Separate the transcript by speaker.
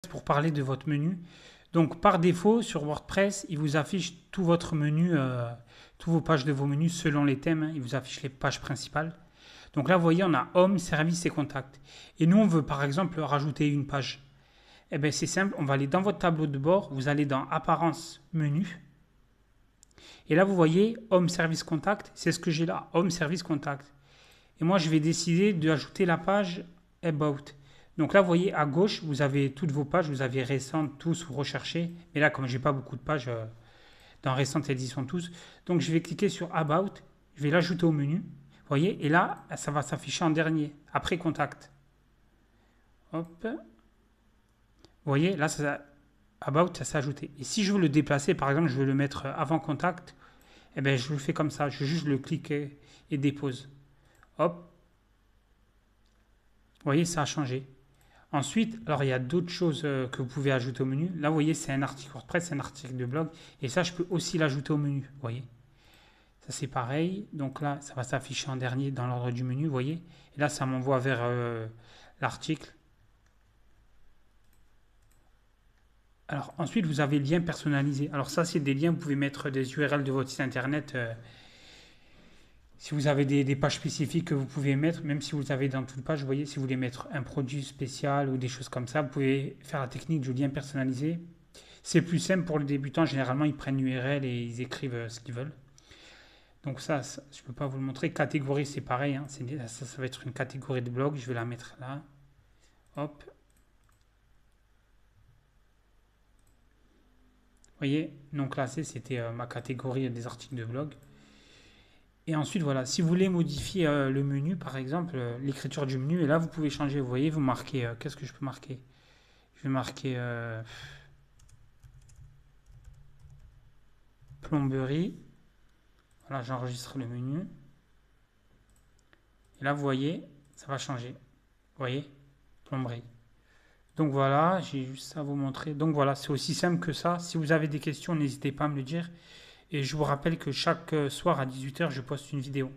Speaker 1: pour parler de votre menu. Donc par défaut, sur WordPress, il vous affiche tout votre menu, toutes vos pages de vos menus selon les thèmes, hein. Il vous affiche les pages principales. Donc là, vous voyez, on a Home, Service et Contact. Et nous, on veut par exemple rajouter une page. Eh bien, c'est simple, on va aller dans votre tableau de bord, vous allez dans Apparence, Menu. Et là, vous voyez Home, Service, Contact, c'est ce que j'ai là, Home, Service, Contact. Et moi, je vais décider d'ajouter la page About. Donc là, vous voyez, à gauche, vous avez toutes vos pages, vous avez récentes, tous, vous recherchez. Mais là, comme j'ai pas beaucoup de pages, dans récentes, elles y sont tous. Donc, je vais cliquer sur About, je vais l'ajouter au menu. Vous voyez, et là, ça va s'afficher en dernier, après Contact. Hop. Vous voyez, là, About, ça s'est ajouté. Et si je veux le déplacer, par exemple, je veux le mettre avant Contact, eh bien, je le fais comme ça. Je juste le clique et dépose. Hop. Vous voyez, ça a changé. Ensuite, alors il y a d'autres choses que vous pouvez ajouter au menu. Là, vous voyez, c'est un article WordPress, c'est un article de blog. Et ça, je peux aussi l'ajouter au menu. Vous voyez. Ça, c'est pareil. Donc là, ça va s'afficher en dernier dans l'ordre du menu. Vous voyez. Et là, ça m'envoie vers l'article. Alors ensuite, vous avez lien personnalisé. Alors ça, c'est des liens, vous pouvez mettre des URL de votre site internet. Si vous avez des pages spécifiques que vous pouvez mettre, même si vous avez dans toute page, vous voyez, si vous voulez mettre un produit spécial ou des choses comme ça, vous pouvez faire la technique du lien personnalisé. C'est plus simple pour le débutant. Généralement, ils prennent l'URL et ils écrivent ce qu'ils veulent. Donc ça, je ne peux pas vous le montrer. Catégorie, c'est pareil, hein. Ça va être une catégorie de blog. Je vais la mettre là. Hop. Vous voyez, donc là, c'était ma catégorie des articles de blog. Et ensuite, voilà, si vous voulez modifier le menu, par exemple, l'écriture du menu, et là, vous pouvez changer. Vous voyez, vous marquez, qu'est-ce que je peux marquer? Je vais marquer plomberie. Voilà, j'enregistre le menu. Et là, vous voyez, ça va changer. Vous voyez, plomberie. Donc voilà, j'ai juste à vous montrer. Donc voilà, c'est aussi simple que ça. Si vous avez des questions, n'hésitez pas à me le dire. Et je vous rappelle que chaque soir à 18 h, je poste une vidéo.